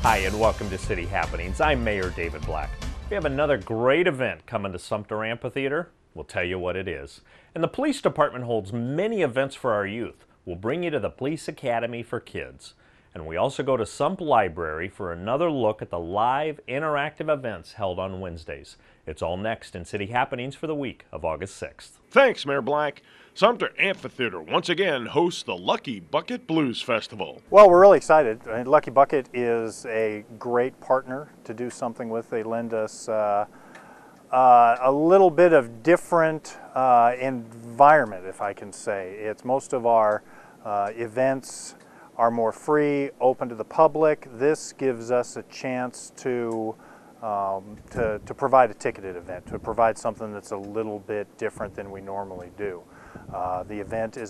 Hi, and welcome to City Happenings. I'm Mayor David Black. We have another great event coming to Sumtur Amphitheater. We'll tell you what it is. And the police department holds many events for our youth. We'll bring you to the Police Academy for kids. And we also go to Sump Library for another look at the live interactive events held on Wednesdays. It's all next in City Happenings for the week of August 6th. Thanks, Mayor Black. Sumter Amphitheater once again hosts the Lucky Bucket Blues Festival. Well, we're really excited. Lucky Bucket is a great partner to do something with. They lend us a little bit of different environment, if I can say. It's most of our events are more free, open to the public. This gives us a chance to provide a ticketed event, to provide something that's a little bit different than we normally do. The event it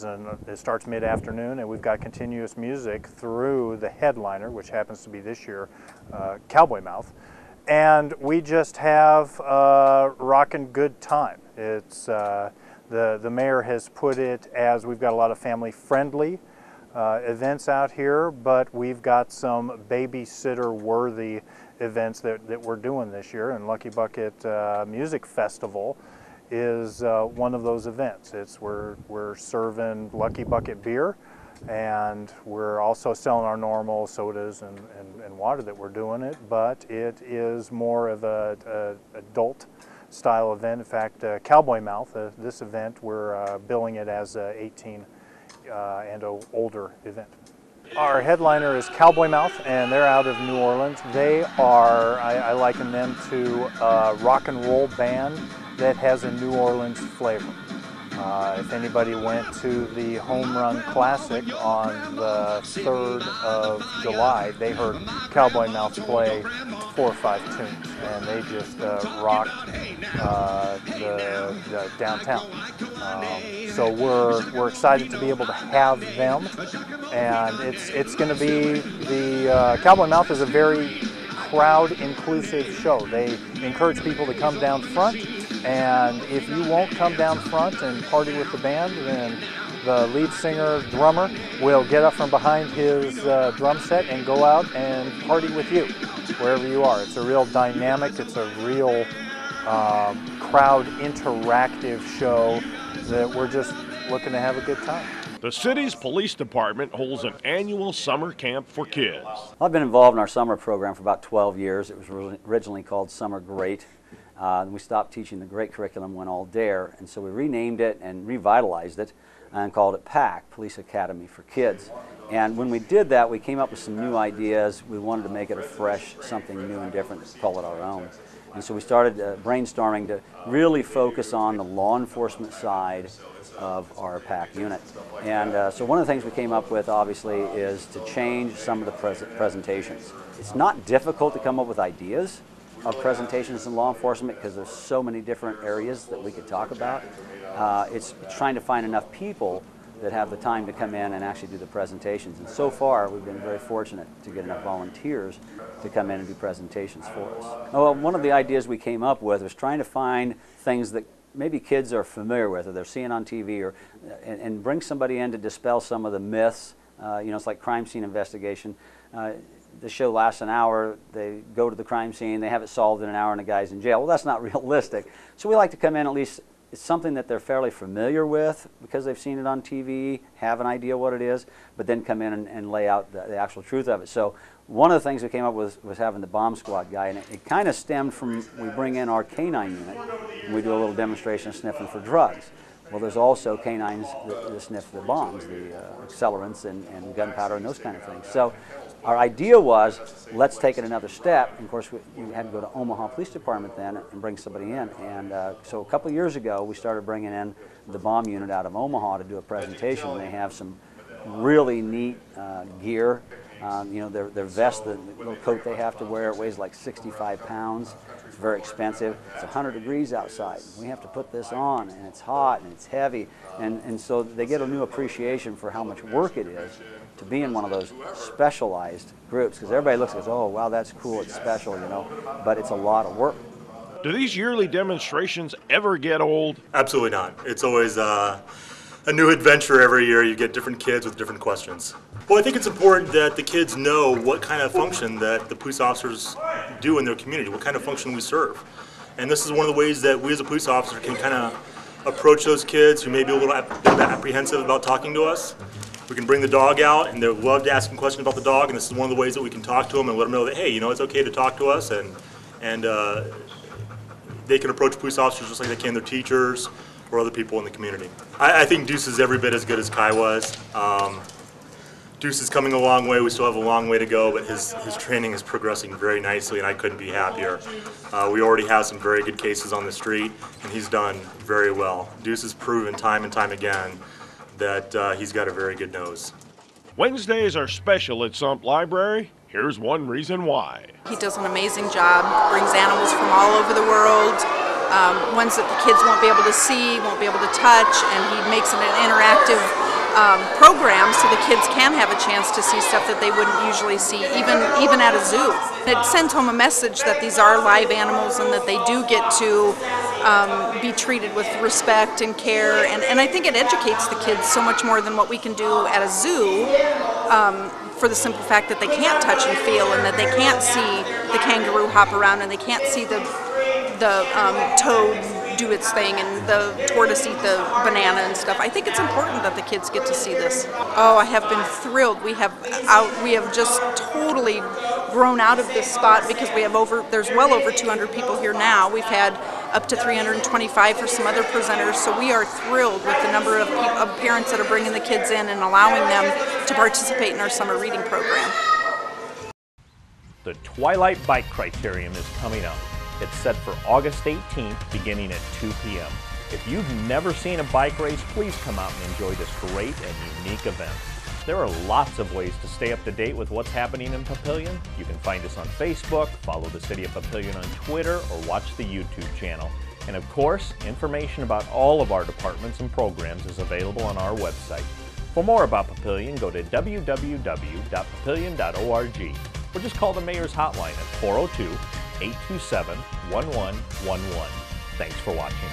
starts mid-afternoon, and we've got continuous music through the headliner, which happens to be this year Cowboy Mouth, and we just have a rockin' good time. It's the mayor has put it as we've got a lot of family-friendly events out here, but we've got some babysitter-worthy events that we're doing this year, and Lucky Bucket Music Festival is one of those events. We're serving Lucky Bucket beer, and we're also selling our normal sodas and water that we're doing it, but it is more of a adult style event. In fact, Cowboy Mouth, this event, we're billing it as a 18 and older event. Our headliner is Cowboy Mouth, and they're out of New Orleans. They are, I liken them to a rock and roll band that has a New Orleans flavor. If anybody went to the Home Run Classic on the 3rd of July, they heard Cowboy Mouth play 4 or 5 tunes, and they just rocked the downtown. So we're excited to be able to have them, and it's going to be the Cowboy Mouth is a very crowd-inclusive show. They encourage people to come down front, and if you won't come down front and party with the band, then the lead singer, drummer, will get up from behind his drum set and go out and party with you, wherever you are. It's a real dynamic, it's a real crowd interactive show that we're just looking to have a good time. The city's police department holds an annual summer camp for kids. I've been involved in our summer program for about 12 years. It was originally called Summer Great. We stopped teaching the great curriculum, went all dare, and so we renamed it and revitalized it and called it PAC, Police Academy for Kids. And when we did that, we came up with some new ideas. We wanted to make it a fresh, something new and different, call it our own. And so we started brainstorming to really focus on the law enforcement side of our PAC unit. And so one of the things we came up with, obviously, is to change some of the presentations. It's not difficult to come up with ideas of presentations in law enforcement because there's so many different areas that we could talk about. It's trying to find enough people that have the time to come in and actually do the presentations. And so far, we've been very fortunate to get enough volunteers to come in and do presentations for us. Well, one of the ideas we came up with was trying to find things that maybe kids are familiar with or they're seeing on TV, and bring somebody in to dispel some of the myths. It's like crime scene investigation. The show lasts an hour, they go to the crime scene, they have it solved in an hour and the guy's in jail. Well, that's not realistic. So we like to come in, at least it's something that they're fairly familiar with because they've seen it on TV, have an idea what it is, but then come in and lay out the actual truth of it. So one of the things we came up with was having the bomb squad guy, and it kind of stemmed from, we bring in our canine unit, and we do a little demonstration of sniffing for drugs. Well, there's also canines that sniff the bombs, the accelerants and gunpowder and those kind of things. So our idea was, let's take it another step. And of course, we had to go to Omaha Police Department then and bring somebody in. And so a couple of years ago, we started bringing in the bomb unit out of Omaha to do a presentation. And they have some really neat gear. Their vest, the little coat they have to wear, it weighs like 65 pounds. It's very expensive. It's 100 degrees outside. We have to put this on, and it's hot, and it's heavy. And so they get a new appreciation for how much work it is to be in one of those specialized groups, because everybody looks and goes, oh, wow, that's cool, it's special, but it's a lot of work. Do these yearly demonstrations ever get old? Absolutely not. It's always a new adventure every year. You get different kids with different questions. Well, I think it's important that the kids know what kind of function that the police officers do in their community, what kind of function we serve. And this is one of the ways that we as a police officer can kind of approach those kids who may be a little apprehensive about talking to us. We can bring the dog out, and they love to ask them questions about the dog, and this is one of the ways that we can talk to them and let them know that, hey, you know, it's okay to talk to us, and they can approach police officers just like they can their teachers or other people in the community. I think Deuce is every bit as good as Kai was. Deuce is coming a long way. We still have a long way to go, but his training is progressing very nicely, and I couldn't be happier. We already have some very good cases on the street, and he's done very well. Deuce has proven time and time again that he's got a very good nose. Wednesdays are special at Sump Library. Here's one reason why. He does an amazing job, brings animals from all over the world, ones that the kids won't be able to see, won't be able to touch, and he makes it an interactive program so the kids can have a chance to see stuff that they wouldn't usually see, even at a zoo. It sends home a message that these are live animals and that they do get to be treated with respect and care, and I think it educates the kids so much more than what we can do at a zoo, for the simple fact that they can't touch and feel, and that they can't see the kangaroo hop around, and they can't see the toad do its thing, and the tortoise eat the banana and stuff. I think it's important that the kids get to see this. Oh, I have been thrilled. We have just totally grown out of this spot because there's well over 200 people here now. We've had up to 325 for some other presenters, so we are thrilled with the number of parents that are bringing the kids in and allowing them to participate in our summer reading program. The Twilight Bike Criterium is coming up. It's set for August 18th, beginning at 2 p.m. If you've never seen a bike race, please come out and enjoy this great and unique event. There are lots of ways to stay up to date with what's happening in Papillion. You can find us on Facebook, follow the City of Papillion on Twitter, or watch the YouTube channel. And of course, information about all of our departments and programs is available on our website. For more about Papillion, go to www.papillion.org or just call the Mayor's Hotline at 402-827-1111. Thanks for watching.